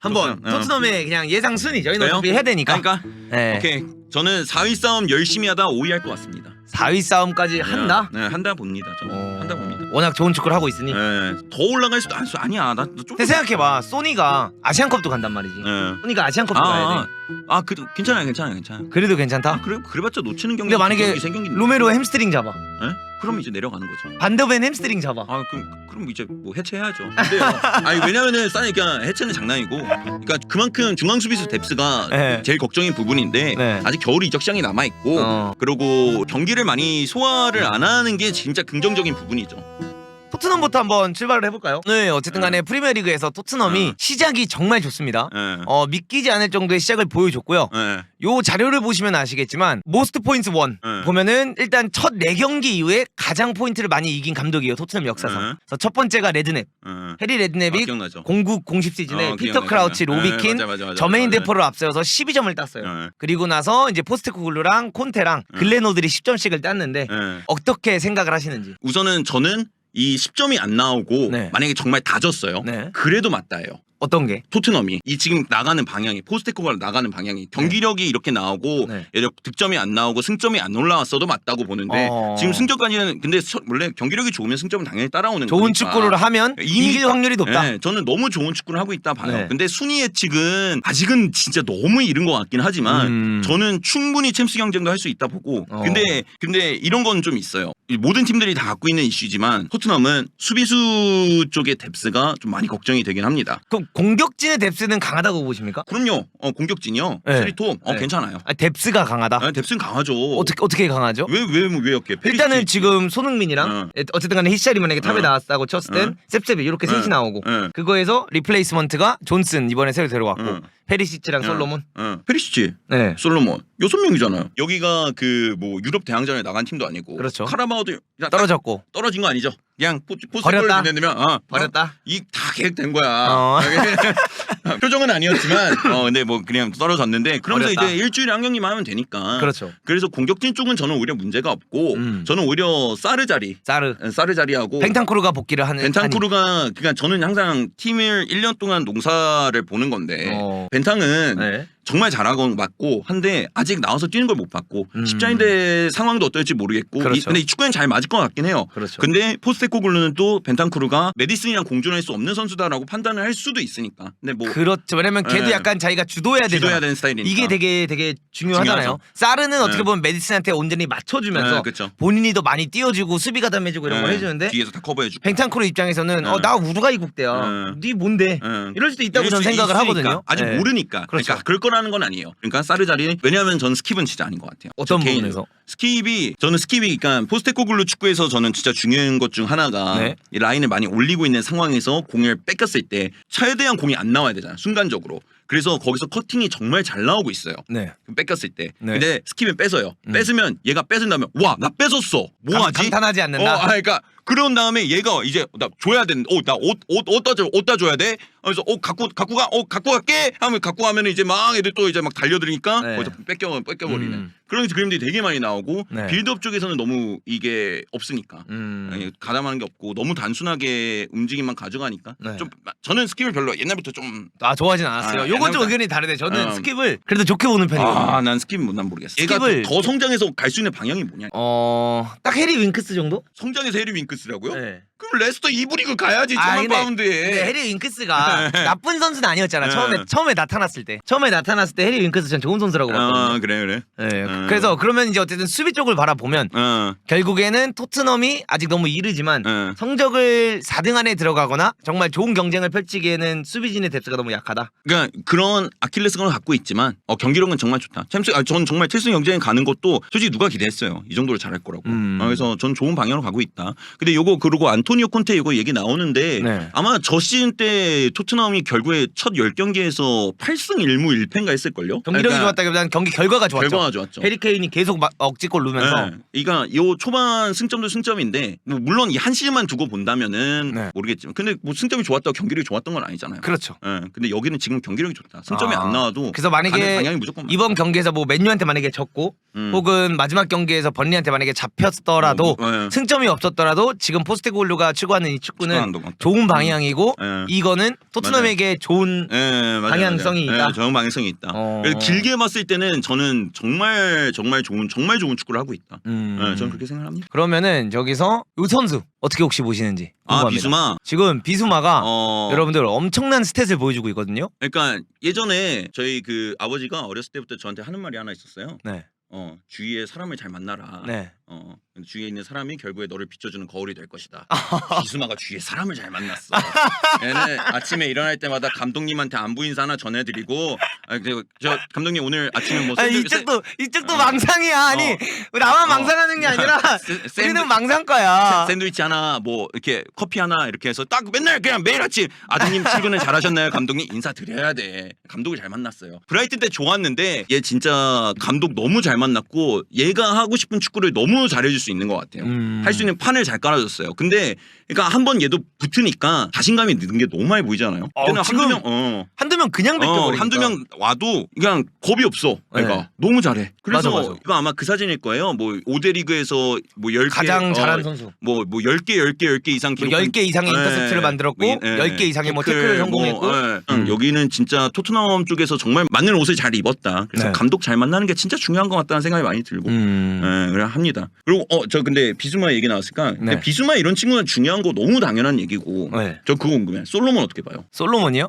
한번 토트넘의 그냥 예상 순위 저희는 그래요? 어차피 해야 되니까. 그러니까 네. 오케이. 저는 4위 싸움 열심히 하다 5위 할 것 같습니다. 4위 싸움까지 한다? 네, 한다 봅니다. 저는 한다 봅니다. 워낙 좋은 축구를 하고 있으니. 네, 더 올라갈 수도 아니야. 나 좀. 근데 생각해봐, 소니가 아시안컵도 간단 말이지. 네. 소니가 아시안컵도 가야 돼. 괜찮아요. 그래도 괜찮다. 그래봤자 놓치는 경기. 근데 만약에 로메로 햄스트링 잡아. 네? 그럼 이제 내려가는 거죠. 반더벤 햄스트링 잡아. 그럼 이제 뭐 해체해야죠. 근데 아니 왜냐면은 그러니까 해체는 장난이고, 그러니까 그만큼 중앙 수비수 뎁스가 네. 제일 걱정인 부분인데 네. 아직 겨울 이적 시장이 남아 있고, 그리고 경기를 많이 소화를 안 하는 게 진짜 긍정적인 부분이죠. 토트넘부터 한번 출발을 해볼까요? 네, 어쨌든 간에 프리미어리그에서 토트넘이 시작이 정말 좋습니다. 믿기지 않을 정도의 시작을 보여줬고요. 요 자료를 보시면 아시겠지만 모스트 포인트 1 보면은 일단 첫 4경기 이후에 가장 포인트를 많이 이긴 감독이에요, 토트넘 역사상. 그래서 첫 번째가 레드넵. 해리 레드넵이 기억나죠. 09-0 시즌에 피터 기억나요. 크라우치, 로비킨, 맞아. 저메인 데포를 앞세워서 12점을 땄어요. 그리고 나서 이제 포스테코글루랑 콘테랑 글레노들이 10점씩을 땄는데 어떻게 생각을 하시는지. 우선은 저는 이 10점이 안 나오고 만약에 정말 다 졌어요. 그래도 맞다예요. 어떤 게? 토트넘이 이 지금 나가는 방향이, 포스테코가 나가는 방향이 경기력이 이렇게 나오고 예를 득점이 안 나오고 승점이 안 올라왔어도 맞다고 보는데 지금 승점까지는, 근데 원래 경기력이 좋으면 승점은 당연히 따라오는 좋은 거니까. 축구를 하면 이길 확률이 높다. 네, 저는 너무 좋은 축구를 하고 있다 봐요. 근데 순위 예측은 아직은 진짜 너무 이른 것 같긴 하지만 저는 충분히 챔스 경쟁도 할 수 있다 보고. 근데 이런 건 좀 있어요. 모든 팀들이 다 갖고 있는 이슈지만 토트넘은 수비수 쪽의 뎁스가 좀 많이 걱정이 되긴 합니다. 그럼 공격진의 뎁스는 강하다고 보십니까? 그럼요. 공격진이요. 세리톰 괜찮아요. 뎁스가 강하다? 뎁스는 강하죠. 어떻게 강하죠? 왜 이렇게? 일단은 지금 손흥민이랑 어쨌든 간에 히샬이 만약에 탑에 나왔다고 쳤을 땐 셉셉이 이렇게 셋이 나오고 그거에서 리플레이스먼트가 존슨 이번에 새로 데려왔고 페리시치랑 솔로몬. 페리시치, 솔로몬 6명이잖아요. 여기가 그 뭐 유럽 대항전에 나간 팀도 아니고. 그렇죠. 카라바오도 떨어졌고. 떨어진 거 아니죠? 그냥 버렸다. 버렸다. 이 다 계획된 거야. 표정은 아니었지만 근데 뭐 그냥 떨어졌는데, 그러면서 버렸다. 이제 일주일에 한 경기만 하면 되니까. 그렇죠. 그래서 공격진 쪽은 저는 오히려 문제가 없고 저는 오히려 사르 자리하고 벤탄쿠르가 복귀를 하는. 벤탄쿠르가, 그러니까 저는 항상 팀을 1년 동안 농사를 보는 건데 벤탕은 정말 잘하고 맞고 한데 아직 나와서 뛰는 걸 못 봤고 십자인대 상황도 어떨지 모르겠고. 그렇죠. 근데 이 축구는 잘 맞을 것 같긴 해요. 그렇죠. 근데 포스테코글루는 또 벤탄쿠르가 메디슨이랑 공존할 수 없는 선수다라고 판단을 할 수도 있으니까. 근데 뭐 그렇죠. 왜냐면 걔도 약간 자기가 주도해야 되는 스타일이니까. 이게 되게 중요하잖아요. 중요하죠. 사르는 어떻게 보면 메디슨한테 온전히 맞춰주면서 본인이 더 많이 뛰어주고 수비 가담해주고 이런 걸 해주는데 뒤에서 다 커버해주고. 벤탄쿠르 입장에서는 나 우루과이 국대야. 네 뭔데? 이럴 수도 있다고 저는 생각을 하거든요. 아직 모르니까. 그렇죠. 그러니까 그럴 거라는 건 아니에요. 그러니까 사르 자리, 왜냐하면 전 스킵은 진짜 아닌 것 같아요. 어떤 부분에서? 저는 스킵이 그러니까 포스테코글루 축구에서 저는 진짜 중요한 것 중 하나가 이 라인을 많이 올리고 있는 상황에서 공을 뺏겼을 때 최대한 공이 안 나와야 되잖아요, 순간적으로. 그래서 거기서 커팅이 정말 잘 나오고 있어요. 뺏겼을 때. 근데 스킵은 뺏어요. 뺏으면 얘가 뺏은 다음에 와, 나 뺏었어. 뭐 하지? 감탄하지 않는다. 그러니까 그런 다음에 얘가 이제 나 줘야 되는데 나 옷다 줘야 돼. 그래서 갖고 갈게 하면 갖고 가면 이제 막 애들 또 이제 막 달려들으니까 거기서 뺏겨버리는 그런 그림들이 되게 많이 나오고 빌드업 쪽에서는 너무 이게 없으니까 가담하는 게 없고 너무 단순하게 움직임만 가져가니까 좀 저는 스킵을 별로 옛날부터 좀 좋아하진 않았어요. 요건 좀 의견이 다르네. 저는 스킵을 그래도 좋게 보는 편이에요. 난 스킵은 난 모르겠어. 얘가 더 성장해서 갈 수 있는 방향이 뭐냐? 딱 해리 윙크스 정도? 성장해서 해리 윙크스라고요? 그럼 레스터 2부 리그 가야지. 1000만 파운드에. 근데 해리 윙크스가 나쁜 선수는 아니었잖아. 처음에 나타났을 때 해리 윙크스 전 좋은 선수라고 봤거든요. 그래. 그래서 그러면 이제 어쨌든 수비 쪽을 바라보면 결국에는 토트넘이 아직 너무 이르지만 성적을 4등 안에 들어가거나 정말 좋은 경쟁을 펼치기에는 수비진의 뎁스가 너무 약하다. 그러니까 그런 아킬레스건을 갖고 있지만 경기력은 정말 좋다. 전 정말 7승 경쟁에 가는 것도 솔직히 누가 기대했어요. 이 정도로 잘할 거라고. 그래서 전 좋은 방향으로 가고 있다. 근데 요거 그리고 안토니오 콘테 이거 얘기 나오는데 아마 저 시즌 때 토트넘이 결국에 첫 10경기에서 8승 1무 1패인가 했을걸요? 경기력이 좋았다기보다는 경기 결과가 좋았죠. 결과가 좋았죠. 해리케인이 계속 억지골 넣으면서. 그러니까 요 초반 승점도 승점인데 뭐 물론 이 한 시즌만 두고 본다면은 모르겠지만 근데 뭐 승점이 좋았다고 경기력이 좋았던 건 아니잖아요. 그렇죠. 근데 여기는 지금 경기력이 좋다. 승점이 안 나와도 그래서 만약에 방향이 무조건 이번 경기에서 뭐 맨유한테 만약에 졌고 혹은 마지막 경기에서 번리한테 만약에 잡혔더라도 승점이 없었더라도 지금 포스테코글루가 포스테코글루가 추구하는 이 축구는 축구한다, 맞다. 좋은 방향이고 예. 이거는 토트넘에게 좋은 맞아요, 방향성이 맞아요. 있다. 예, 좋은 방향성이 있다. 그래서 길게 봤을 때는 저는 정말 좋은 축구를 하고 있다. 예, 저는 그렇게 생각합니다. 그러면은 저기서 요 선수 어떻게 혹시 보시는지 궁금합니다. 비수마. 지금 비수마가 어, 여러분들 엄청난 스탯을 보여주고 있거든요. 그러니까 예전에 저희 그 아버지가 어렸을 때부터 저한테 하는 말이 하나 있었어요. 네. 주위에 사람을 잘 만나라. 네. 주위에 있는 사람이 결국에 너를 비춰주는 거울이 될 것이다. 비수마가 주위에 사람을 잘 만났어. 얘는 아침에 일어날 때마다 감독님한테 안부 인사 하나 전해드리고, 저 감독님 오늘 아침에 뭐 아니, 이쪽도 망상이야. 아니 나만 망상하는 게 아니라 우리는 망상과야. 샌드위치 하나 뭐 이렇게 커피 하나 이렇게 해서 딱 맨날 그냥 매일 아침 아드님 출근을 잘하셨나요 감독님 인사드려야 돼. 감독을 잘 만났어요. 브라이튼 때 좋았는데 얘 진짜 감독 너무 잘 만났고 얘가 하고 싶은 축구를 너무 잘해줄 수 있는 것 같아요. 할 수 있는 판을 잘 깔아줬어요. 근데 그러니까 한번 얘도 붙으니까 자신감이 는 게 너무 많이 보이잖아요. 그때는 한두 명 그냥 뺏겨버리니까. 한두 명 와도 그냥 겁이 없어. 얘가 네. 너무 잘해. 그래서 맞아. 이거 아마 그 사진일 거예요. 뭐 5대 리그에서 뭐 10개 가장 잘한 선수. 뭐 10개 이상 기록 10개 이상의 인터셉트를 만들었고 10개 이상의 뭐 태클을 성공했고 여기는 진짜 토트넘 쪽에서 정말 맞는 옷을 잘 입었다. 그래서 네. 감독 잘 만나는 게 진짜 중요한 것 같다는 생각이 많이 들고 그래 합니다. 그리고 저 근데 비수마 얘기 나왔으니까 근데 비수마 이런 친구는 중요한 거 너무 당연한 얘기고 저 그거 궁금해. 솔로몬 어떻게 봐요? 솔로몬이요?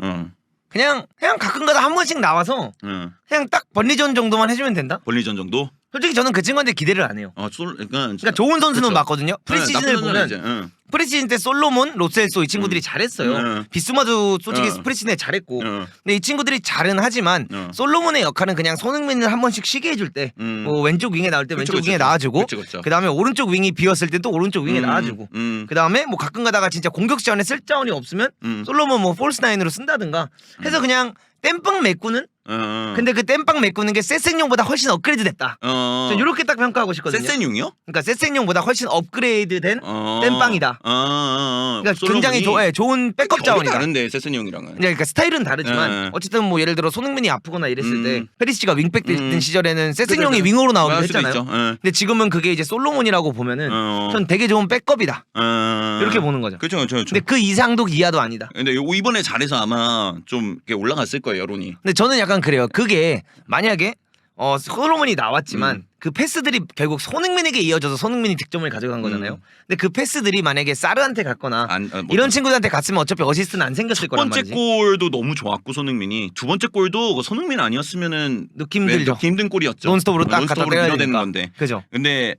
그냥 가끔가다 한 번씩 나와서 그냥 딱 번리전 정도만 해주면 된다? 번리전 정도? 솔직히 저는 그 친구한테 기대를 안 해요. 그러니까 좋은 선수는 그쵸. 맞거든요. 프리시즌을 보면 프리시즌 때 솔로몬, 로셀소 이 친구들이 잘했어요. 비스마도 솔직히 프리시즌에 잘했고 근데 이 친구들이 잘은 하지만 솔로몬의 역할은 그냥 손흥민을 한 번씩 쉬게 해줄 때 뭐 왼쪽 윙에 나올 때 왼쪽 윙에 나와주고 그 다음에 오른쪽 윙이 비었을 때 또 오른쪽 윙에 나와주고 그 다음에 뭐 가끔 가다가 진짜 공격 시간에 쓸 자원이 없으면 솔로몬 뭐 폴스나인으로 쓴다든가 해서 그냥 땜빵 메꾸는 근데 그 땜빵 메꾸는 게 세센용보다 훨씬 업그레이드 됐다. 전 이렇게 딱 평가하고 싶거든요. 세센용이요? 그러니까 세센용보다 훨씬 업그레이드 된 땜빵이다. 그러니까 굉장히 좋은 백업 자원이다. 다른데 세센용이랑은. 그러니까 스타일은 다르지만 어쨌든 뭐 예를 들어 손흥민이 아프거나 이랬을 때 페리시치가 윙백 됐던 시절에는 세센용이 윙어로 나오기도 했잖아요. 근데 지금은 그게 이제 솔로몬이라고 보면은 전 되게 좋은 백업이다. 이렇게 보는 거죠. 그렇죠. 근데 그 이상도 이하도 아니다. 근데 이번에 잘해서 아마 좀 올라갔을 거예요 여론이. 근데 저는 약간 그래요. 그게 만약에 솔로몬이 나왔지만 그 패스들이 결국 손흥민에게 이어져서 손흥민이 득점을 가져간 거잖아요. 근데 그 패스들이 만약에 사르한테 갔거나 이런 친구들한테 갔으면 어차피 어시스트는 안 생겼을 거란 말이지. 첫 번째 골도 너무 좋았고 손흥민이 두 번째 골도 손흥민 아니었으면은 넣기 힘들죠. 넣기 힘든 골이었죠. 논스톱으로 딱 갖다 때려야 되는 되니까. 건데. 그죠. 근데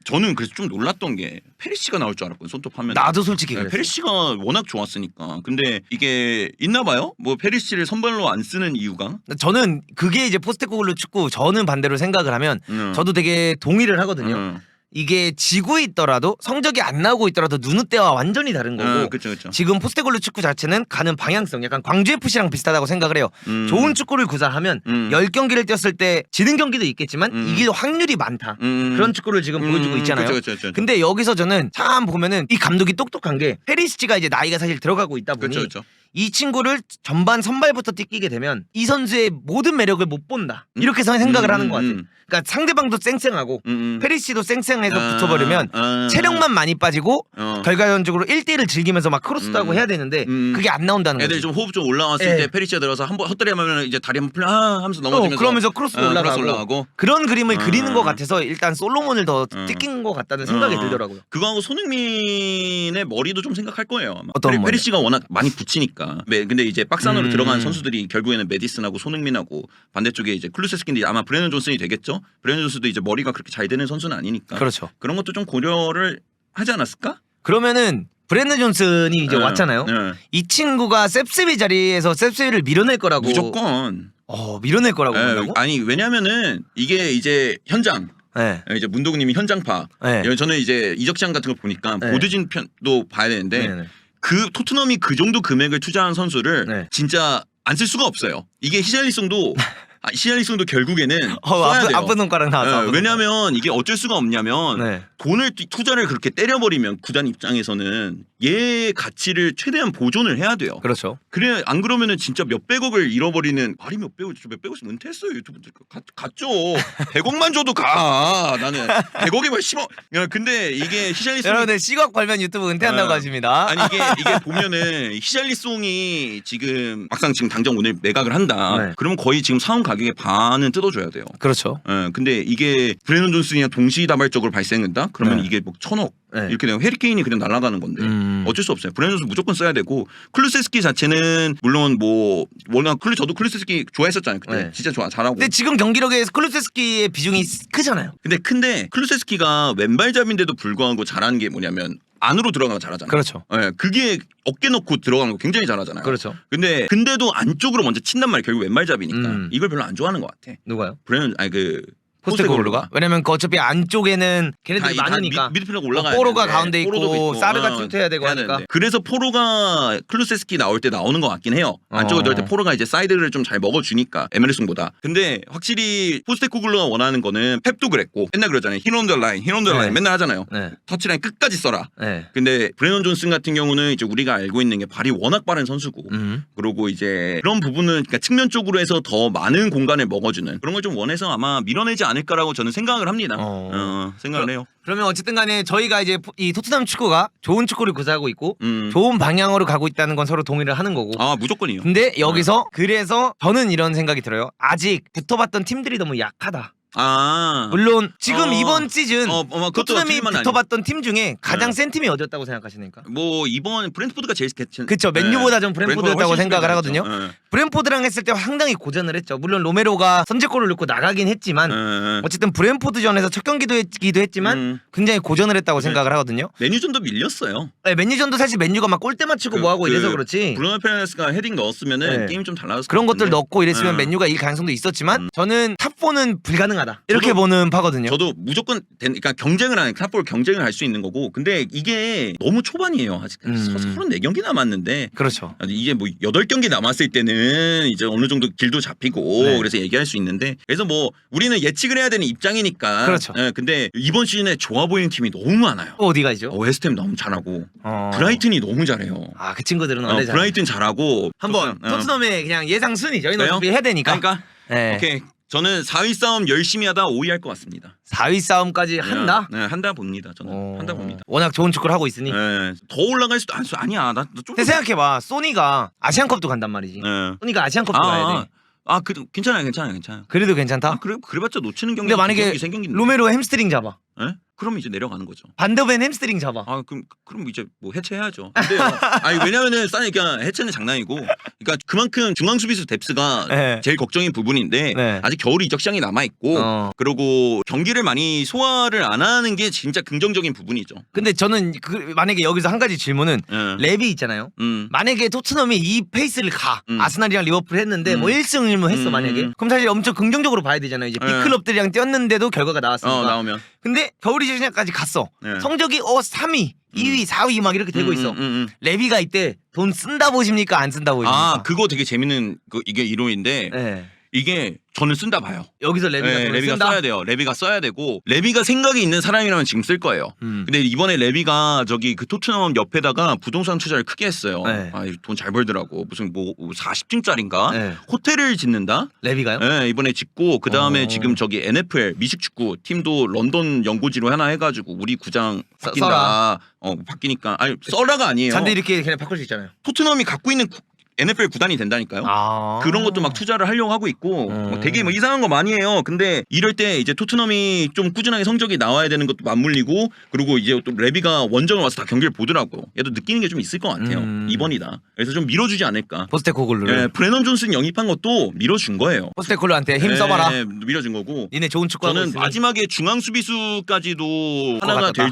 저는 그래서 좀 놀랐던 게 페리시가 나올 줄 알았거든요. 손톱하면. 나도 솔직히 그랬어. 페리시가 워낙 좋았으니까. 근데 이게 있나 봐요? 뭐 페리시를 선발로 안 쓰는 이유가? 저는 그게 이제 포스테코글루 축구 저는 반대로 생각을 하면 저도 되게 동의를 하거든요. 이게 지고 있더라도 성적이 안 나오고 있더라도 누누 때와 완전히 다른 거고 그쵸. 지금 포스테글루 축구 자체는 가는 방향성 약간 광주 FC랑 비슷하다고 생각을 해요. 좋은 축구를 구사하면 10경기를 뛰었을 때 지는 경기도 있겠지만 이길 확률이 많다. 그런 축구를 지금 보여주고 있잖아요. 그쵸. 근데 여기서 저는 참 보면은 이 감독이 똑똑한 게 페리시치가 이제 나이가 사실 들어가고 있다 보니 그쵸. 이 친구를 전반 선발부터 뛰게 되면 이 선수의 모든 매력을 못 본다. 이렇게 생각을 하는 것 같아요. 그러니까 상대방도 쌩쌩하고 페리시도 쌩쌩해서 붙어버리면 체력만 많이 빠지고 결과론적으로 1대1을 즐기면서 막 크로스도 하고 해야 되는데 그게 안 나온다는 거죠. 애들이 좀 호흡 좀 올라왔을 때 페리시가 들어서 한번 헛다리 하면 이제 다리 한번 풀려 하면서 넘어지면서 그러면서 크로스도 올라가고 그런 그림을 그리는 것 같아서 일단 솔로몬을 더 뜯긴 것 같다는 생각이 들더라고요. 그거하고 손흥민의 머리도 좀 생각할 거예요. 아마. 어떤 페리시가 워낙 많이 붙이니까. 근데 이제 박스 안으로 들어간 선수들이 결국에는 메디슨하고 손흥민하고 반대쪽에 이제 클루세스키인데 아마 브레넌 존슨이 되겠죠. 브레넌 존슨도 이제 머리가 그렇게 잘 되는 선수는 아니니까. 그렇죠. 그런 것도 좀 고려를 하지 않았을까? 그러면은 브랜든 존슨이 이제 왔잖아요. 이 친구가 셉스비 자리에서 셉스비를 밀어낼 거라고. 무조건. 밀어낼 거라고 본다고? 아니 왜냐면은 이게 이제 현장. 이제 문도구님이 현장파. 저는 이제 이적 시장 같은 거 보니까 보드진 편도 봐야 되는데 그 토트넘이 그 정도 금액을 투자한 선수를 진짜 안 쓸 수가 없어요. 이게 히샬리송도 히샬리송도 결국에는 써야 돼요. 아픈 손가락 나와서. 왜냐면 이게 어쩔 수가 없냐면 네. 돈을 투자를 그렇게 때려버리면 구단 입장에서는 얘 가치를 최대한 보존을 해야 돼요. 그렇죠. 그래 안 그러면은 진짜 몇백억을 잃어버리는 말이 몇백억씩 은퇴했어요 유튜브들 갔죠. 100억만 줘도 가 나는 100억이면 10억. 근데 이게 히샬리송 여러분들 10억 벌면 유튜브 은퇴한다고 하십니다. 아니 이게 보면은 히샬리송이 지금 막상 지금 당장 오늘 매각을 한다. 네. 그러면 거의 지금 사원 가격의 반은 뜯어줘야 돼요. 그렇죠. 근데 이게 브레넌 존슨이랑 동시다발적으로 발생한다? 그러면 네. 이게 뭐 1000억 네. 이렇게 되면 해리케인이 그냥 날아가는 건데 어쩔 수 없어요. 브레넌 존슨 무조건 써야 되고 클루세스키 자체는 물론 뭐 워낙 저도 클루세스키 좋아했었잖아요. 그때 네. 진짜 잘하고. 근데 지금 경기력에서 클루세스키의 비중이 크잖아요. 근데 클루세스키가 왼발잡인데도 불구하고 잘하는 게 뭐냐면 안으로 들어가면 잘하잖아요. 그렇죠. 네, 그게 어깨 넣고 들어가는 거 굉장히 잘하잖아요. 그렇죠. 근데도 안쪽으로 먼저 친단 말이에요. 결국 왼발잡이니까 이걸 별로 안 좋아하는 것 같아. 누가요? 브레넌 포스테코글루가? 왜냐면 그 어차피 안쪽에는 걔네들이 많으니까 미드필더가 올라가야 포로가 되는데, 가운데 있고 사르가 튜트해야 되고 해야 하니까. 되는데. 그래서 포로가 클루세스키 나올 때 나오는 것 같긴 해요. 안쪽에 넣을 때 포로가 이제 사이드를 좀 잘 먹어주니까 에메르송보다. 근데 확실히 포스테코글루가 원하는 거는 펩도 그랬고 맨날 그러잖아요. 히론더 라인 네. 맨날 하잖아요. 네. 터치라인 끝까지 써라. 네. 근데 브레넌 존슨 같은 경우는 이제 우리가 알고 있는 게 발이 워낙 빠른 선수고 그리고 이제 그런 부분은 그러니까 측면 쪽으로 해서 더 많은 공간을 먹어주는 그런 걸 좀 원해서 아마 밀어내지 않을까라고 저는 생각을 합니다. 생각을 해요. 그러면 어쨌든 간에 저희가 이제 이 토트넘 축구가 좋은 축구를 구사하고 있고 좋은 방향으로 가고 있다는 건 서로 동의를 하는 거고. 아 무조건이요. 근데 여기서 그래서 저는 이런 생각이 들어요. 아직 붙어봤던 팀들이 너무 약하다. 물론 지금 이번 시즌 토트넘이 붙어봤던 팀 중에 가장 센 팀이 어디였다고 생각하시니까? 뭐 이번 브랜트포드가 제일 괜찮. 그쵸. 맨유보다 좀 브랜포드였다고 생각을 하거든요. 브랜포드랑 했을 때 상당히 고전을 했죠. 물론 로메로가 선제골을 넣고 나가긴 했지만 어쨌든 브랜포드전에서 첫 경기도 했지만 굉장히 고전을 했다고 생각을 하거든요. 맨유전도 밀렸어요. 네, 맨유전도 사실 맨유가 막 골대 맞추고 뭐하고 이래서 그렇지. 브루노 페르난데스가 헤딩 넣었으면은 게임 좀 달라졌을 그런 것 것들 같은데. 넣고 이랬으면 맨유가 이길 가능성도 있었지만 저는 탑4는 불가능하다. 이렇게 보는 파거든요. 저도 무조건 그러니까 경쟁을 하는 탑4 경쟁을 할 수 있는 거고 근데 이게 너무 초반이에요. 아직 34경기 남았는데 그렇죠. 이게 뭐 8경기 남았을 때는 이제 어느 정도 길도 잡히고 그래서 얘기할 수 있는데 그래서 뭐 우리는 예측을 해야 되는 입장이니까 그렇죠. 근데 이번 시즌에 좋아 보이는 팀이 너무 많아요. 어디가 있죠? 웨스트햄 너무 잘하고 브라이튼이 너무 잘해요. 그 친구들은 원래 잘. 브라이튼 잘하고 한번 토트넘의 그냥 예상 순위 저희는 그래요? 어차피 해야 되니까. 그러니까 오케이. 저는 4위 싸움 열심히 하다 5위 할 것 같습니다. 4위 싸움까지 한다? 네, 한다 봅니다. 저는 한다 봅니다. 워낙 좋은 축구를 하고 있으니. 더 올라갈 수도 아니야. 나 좀. 근데 생각해봐. 소니가 아시안컵도 간단 말이지. 소니가 아시안컵도 가야 돼. 괜찮아요. 그래도 괜찮다? 그래봤자 놓치는 경기. 근데 만약에 로메로 햄스트링 잡아. 그럼 이제 내려가는 거죠. 반더벤 햄스트링 잡아. 그럼 이제 뭐 해체해야죠. 근데요. 왜냐면은 그러니까 해체는 장난이고, 그러니까 그만큼 중앙 수비수 뎁스가 제일 걱정인 부분인데 아직 겨울 이적 시장이 남아 있고, 그리고 경기를 많이 소화를 안 하는 게 진짜 긍정적인 부분이죠. 근데 저는 만약에 여기서 한 가지 질문은 랩이 있잖아요. 만약에 토트넘이 이 페이스를 아스날이랑 리버풀 했는데 뭐 1승 1무 했어 만약에. 그럼 사실 엄청 긍정적으로 봐야 되잖아요. 이제 빅클럽들이랑 뛰었는데도 결과가 나왔으니까. 나오면. 근데 겨울 이적시장까지 갔어. 성적이 3위, 2위, 4위 막 이렇게 되고 있어. 레비가 이때 돈 쓴다 보십니까? 안 쓴다 보십니까? 그거 되게 재밌는 이게 이론인데 이게 저는 쓴다 봐요. 여기서 레비가 써야 돼요. 레비가 써야 되고 레비가 생각이 있는 사람이라면 지금 쓸 거예요. 근데 이번에 레비가 그 토트넘 옆에다가 부동산 투자를 크게 했어요. 돈 잘 벌더라고. 무슨 뭐 40층짜리인가 호텔을 짓는다. 레비가요? 네, 이번에 짓고 그 다음에 지금 NFL 미식축구 팀도 런던 연고지로 하나 해가지고 우리 구장 바뀐다. 바뀌니까 써라가 아니에요. 잔디 이렇게 그냥 바꿀 수 있잖아요. 토트넘이 갖고 있는 NFL 구단이 된다니까요. 그런 것도 막 투자를 하려고 하고 있고 되게 뭐 이상한 거 많이 해요. 근데 이럴 때 이제 토트넘이 좀 꾸준하게 성적이 나와야 되는 것도 맞물리고 그리고 이제 또 레비가 원정을 와서 다 경기를 보더라고. 얘도 느끼는 게 좀 있을 것 같아요. 이번이다. 그래서 좀 밀어주지 않을까. 포스테코글루를. 브레넌 존슨 영입한 것도 밀어준 거예요. 포스테코글루한테 힘 써봐라. 밀어준 거고. 니네 좋은 축구 하고 저는 있으니. 마지막에 중앙 수비수까지도 하나가 될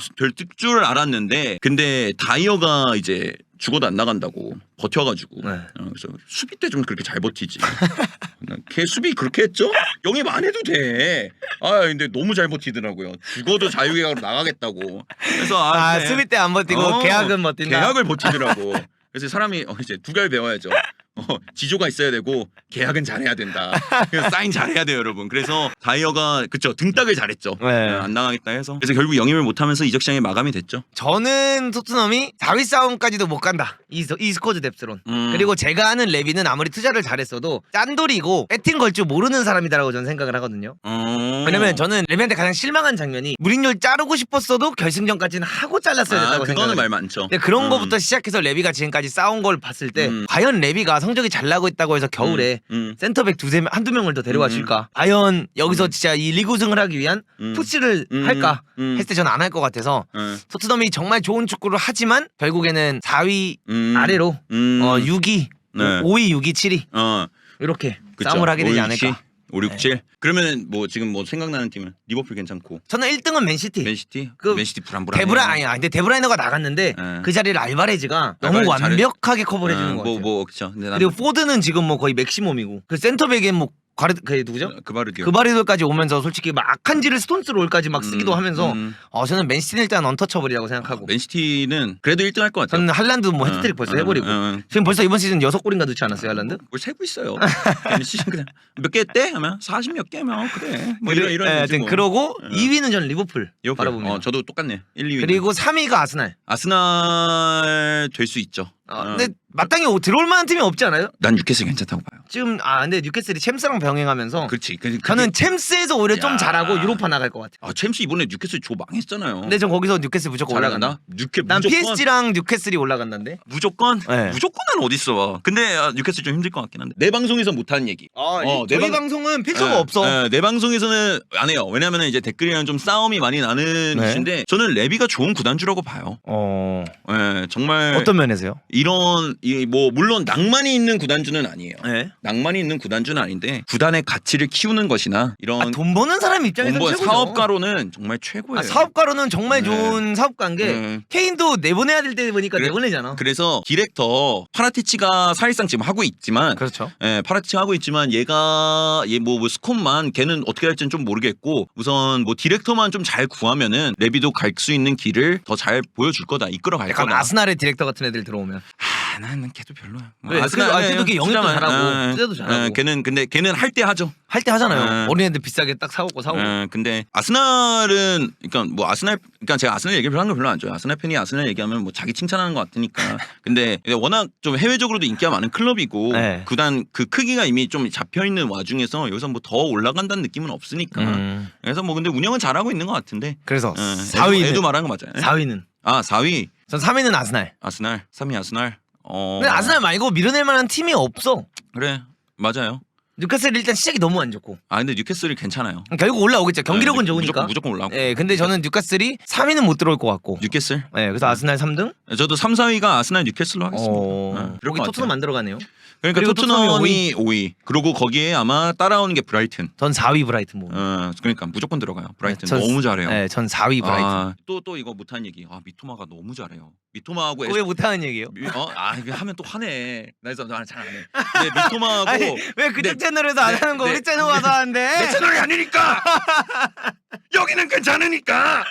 줄 알았는데 근데 다이어가 이제 죽어도 안 나간다고 버텨가지고 그래서 수비 때 좀 그렇게 잘 버티지. 걔 수비 그렇게 했죠? 영입 안 해도 돼. 근데 너무 잘 버티더라고요. 죽어도 자유계약으로 나가겠다고. 그래서 수비 때 안 버티고 계약은 버틴다. 계약을 버티더라고. 그래서 사람이 이제 두 갈 배워야죠. 지조가 있어야 되고 계약은 잘해야 된다. 그래서 사인 잘해야 돼요, 여러분. 그래서 다이어가 그쵸 등딱을 잘했죠. 안 나가겠다 해서 그래서 결국 영입을 못하면서 이적 시장이 마감이 됐죠. 저는 토트넘이 4위 싸움까지도 못 간다. 이 스쿼드 뎁스론. 그리고 제가 아는 레비는 아무리 투자를 잘했어도 짠돌이고 배팅 걸 줄 모르는 사람이다라고 저는 생각을 하거든요. 왜냐면 저는 레비한테 가장 실망한 장면이 무리뉴를 자르고 싶었어도 결승전까지는 하고 잘랐어야 됐다고 생각해요. 그거는 말 많죠. 근데 그런 거부터 시작해서 레비가 지금까지 싸운 걸 봤을 때 과연 레비가 성적이 잘 나고 있다고 해서 겨울에 센터백 한두 명을 더 데려와 줄까? 과연 여기서 진짜 이 리그 우승을 하기 위한 푸시를 할까? 했을 때 저는 안 할 것 같아서 토트넘이 정말 좋은 축구를 하지만 결국에는 4위 아래로 6위, 5위, 6위, 7위 이렇게 그쵸. 싸움을 하게 되지 5, 6, 않을까? 7, 5, 6, 7. 그러면 뭐 지금 뭐 생각나는 팀은 리버풀 괜찮고 저는 1등은 맨시티. 맨시티? 그 맨시티 불안불안해. 근데 데브라이너가 나갔는데 그 자리를 알바레즈가 너무 완벽하게 커버해주는 것 같아요. 그쵸. 그리고 포드는 지금 뭐 거의 맥시멈이고 그 센터백에 뭐 그 누구죠? 그바르디오까지 오면서 솔직히 막 아칸지를 스톤스 롤까지 막 쓰기도 하면서 저는 맨시티는 일단 언터처블이라고 생각하고 맨시티는 그래도 1등 할 것 같아요. 저는 할란드 뭐 헤트트릭 벌써 해버리고 지금 벌써 이번 시즌 6골인가 넣지 않았어요 할란드? 뭘 세고 있어요. 시즌 그냥 몇 개 했대? 하면 40 몇 개면 그래. 뭐 이런 거지 뭐. 그러고 2위는 저는 리버풀 바라봅니다. 저도 똑같네. 1, 2위. 그리고 3위가 아스날. 아스날 될 수 있죠. 근데 마땅히 들어올 만한 팀이 없지 않아요? 난 뉴캐슬 괜찮다고 봐요. 지금 근데 뉴캐슬이 챔스랑 병행하면서 그렇지. 저는 챔스에서 오히려 좀 잘하고 유로파 나갈 것 같아요. 챔스 이번에 뉴캐슬 조 망했잖아요. 근데 전 거기서 뉴캐슬 무조건 올라간다. 난 무조건. PSG랑 뉴캐슬이 올라간다는데. 무조건? 네. 무조건은 어딨어. 근데 뉴캐슬 좀 힘들 것 같긴 한데. 내 방송에서 못하는 얘기. 저희 방송은 필터가 없어. 내 방송에서는 안 해요. 왜냐면 이제 댓글이랑 좀 싸움이 많이 나는 이슈인데 저는 레비가 좋은 구단주라고 봐요. 정말 어떤 면에서요? 이런 뭐 물론 낭만이 있는 구단주는 아니에요. 네. 낭만이 있는 구단주는 아닌데 구단의 가치를 키우는 것이나 이런 돈 버는 사람 입장에서 최고죠. 사업가로는 정말 최고예요. 사업가로는 정말 좋은 사업가인 게 케인도 내보내야 될 때 보니까 내보내잖아. 그래서 디렉터 파라티치가 사실상 지금 하고 있지만 그렇죠. 파라티치가 하고 있지만 얘가 뭐 스콘만 걔는 어떻게 할지는 좀 모르겠고 우선 뭐 디렉터만 좀 잘 구하면은 레비도 갈 수 있는 길을 더 잘 보여줄 거다. 이끌어 갈 약간 거다. 아스날의 디렉터 같은 애들 들어오면. 나는 걔도 별로야. 걔도 걔 영입도 잘하고 투자도 잘하고. 걔는 할 때 하죠. 할 때 하잖아요. 어린애들 비싸게 딱 사오고. 근데 아스날은 그러니까 제가 아스날 얘기를 하는 거 별로 안 좋아요. 아스날 팬이 아스날 얘기하면 뭐 자기 칭찬하는 것 같으니까. 근데 워낙 좀 해외적으로도 인기가 많은 클럽이고 구단 그 크기가 이미 좀 잡혀 있는 와중에서 여기서 뭐 더 올라간다는 느낌은 없으니까. 그래서 뭐 근데 운영은 잘하고 있는 것 같은데. 그래서 4위는 애도 말하는 거 맞아요. 4위는 4위. 전 3위는 아스날. 3위 아스날. 근데 아스날 말고 밀어낼 만한 팀이 없어. 그래 맞아요. 뉴캐슬 일단 시작이 너무 안 좋고. 근데 뉴캐슬이 괜찮아요. 결국 올라오겠죠. 경기력은 좋으니까. 무조건 올라오고. 근데 저는 뉴캐슬이 3위는 못 들어올 것 같고. 뉴캐슬? 그래서 아스날 3등? 저도 3, 4위가 아스날 뉴캐슬로 하겠습니다. 여기 토트넘 만들어가네요. 그러니까 토트넘이 5위. 그리고 거기에 아마 따라오는 게 브라이튼. 전 4위 브라이튼 뭐. 그러니까 무조건 들어가요. 브라이튼 너무 잘해요. 전 4위 브라이튼. 또 이거 못하는 얘기. 미토마가 너무 잘해요. 미토마하고 왜 못하는 얘기예요? 이거 하면 또 화내. 나에서 잘 안 해. 근데 미토마하고 왜 그쪽 채널에서 안 하는 거 우리 채널 와서 하는데? 내 채널이 아니니까. 여기는 괜찮으니까.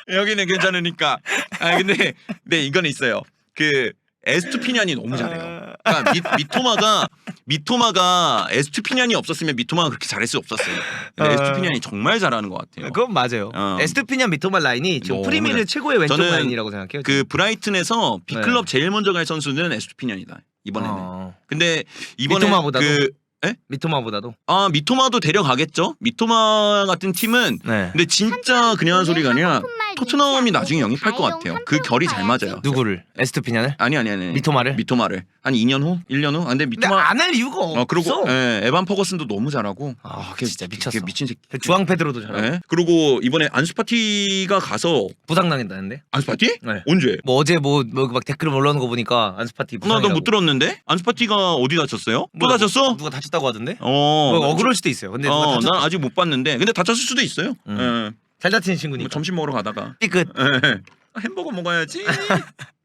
근데 이건 있어요. 그 에스투피냔이 너무 잘해요. 그러니까 미토마가 에스투피냔이 없었으면 미토마가 그렇게 잘할 수 없었어요. 근데 에스투피냔이 정말 잘하는 것 같아요. 그건 맞아요. 에스투피냔 미토마 라인이 지금 프리미어 최고의 왼쪽 라인이라고 생각해요. 그 브라이튼에서 B클럽 제일 먼저 갈 선수는 에스투피냔이다. 이번에는. 근데 이번에 미토마보다도? 미토마보다도? 미토마도 데려가겠죠. 미토마 같은 팀은 근데 진짜 그냥 한 소리가 아니라 토트넘이 나중에 영입할 것 같아요. 그 결이 잘 맞아요. 누구를? 에스투피냔을? 아니. 미토마를 한 2년 후? 1년 후? 근데 미토마 안 할 이유가 없어. 그리고 에반 퍼거슨도 너무 잘하고. 진짜 미쳤어. 미친 새끼. 주앙 페드로도 잘하고. 그리고 이번에 안수파티가 가서 부상당했다는데? 안수파티? 언제? 뭐 어제 막 댓글 올라오는 거 보니까 안수파티 부상이라고. 나 못 들었는데? 안수파티가 어디 다쳤어요? 또 다쳤어? 누가 다쳤다고 하던데? 억울할 수도 있어요. 근데 난 아직 못 봤는데. 근데 다쳤을 수도 있어요. 잘 다친 친구니까. 점심 먹으러 가다가. 삐끗. 햄버거 먹어야지.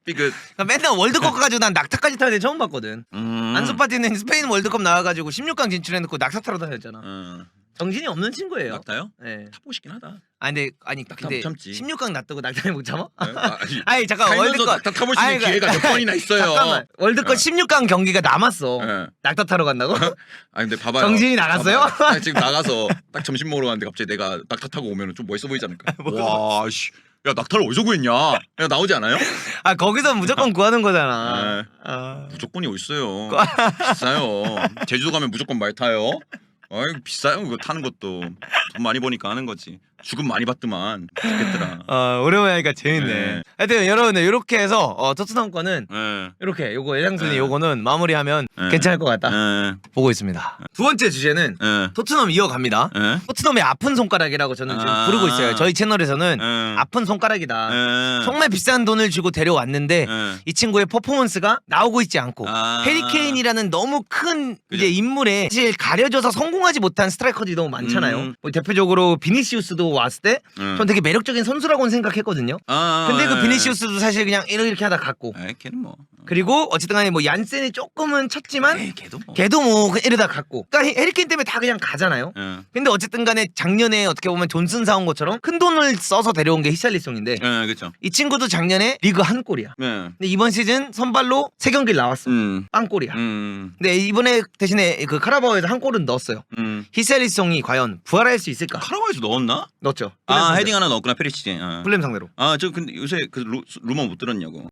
삐끗. 맨날 월드컵 가가지고 난 낙타까지 타는 애 처음 봤거든. 안수파티는 스페인 월드컵 나와가지고 16강 진출해놓고 낙타 타러 다녔잖아. 정신이 없는 친구예요. 낙타요? 네. 타보고 싶긴 하다. 근데 낙타 못 참지. 16강 놔두고 낙타를 못 참아? 아니, 아니 잠깐 살면서 월드컵 낙타 타볼 수 있는 기회가 몇 번이나 있어요. 잠깐만 월드컵 16강 경기가 남았어. 네. 낙타 타러 간다고? 아니 근데 봐봐요. 정신이 나갔어요? 봐봐요. 아니, 지금 나가서 딱 점심 먹으러 갔는데 갑자기 내가 낙타 타고 오면 좀 멋있어 보이지 않을까? 와 씨. 야 낙타를 어디서 구했냐? 야 나오지 않아요? 아 거기서 무조건 구하는 거잖아. 네. 아. 무조건이 어딨어요. 비싸요. 제주도 가면 무조건 말 타요. 아이 비싸요 그거 타는 것도. 돈 많이 버니까 하는 거지. 죽음 많이 받더만. 좋겠더라. 오랜만에 하니까 재밌네. 네. 하여튼 여러분들 이렇게 해서 토트넘 거는 네. 이렇게 요거 예상순위 네. 요거는 마무리하면 네. 괜찮을 것 같다. 네. 보고 있습니다. 두 번째 주제는 네. 토트넘 이어갑니다. 네. 토트넘의 아픈 손가락이라고 저는 지금 아. 부르고 있어요. 저희 채널에서는 네. 아픈 손가락이다. 네. 정말 비싼 돈을 주고 데려왔는데 네. 이 친구의 퍼포먼스가 나오고 있지 않고 아. 해리케인이라는 너무 큰 그죠. 이제 인물에 사실 가려져서 성공하지 못한 스트라이커들이 너무 많잖아요. 뭐 대표적으로 비니시우스도 왔을 때 전 되게 매력적인 선수라고는 생각했거든요. 근데 그 비니시우스도 사실 그냥 이렇게 하다 갔고 걔는 뭐. 그리고 어쨌든 간에 뭐 얀센이 조금은 쳤지만 에이, 걔도 뭐. 걔도 뭐 그냥 이러다 갔고 그러니까 해리케인 때문에 다 그냥 가잖아요. 근데 어쨌든 간에 작년에 어떻게 보면 존슨 사온 것처럼 큰 돈을 써서 데려온 게 히샬리송인데 그렇죠. 이 친구도 작년에 리그 한 골이야. 네. 근데 이번 시즌 선발로 3경기를 나왔어. 빵골이야. 근데 이번에 대신에 그 카라바오에서 한 골은 넣었어요. 히샬리송이 과연 부활할 수 있을까? 카라바오에서 넣었나? 넣었죠. 아 헤딩 하나 넣었구나 페리시치. 플렘 상대로. 아 저 근데 요새 그 루머 못 들었냐고.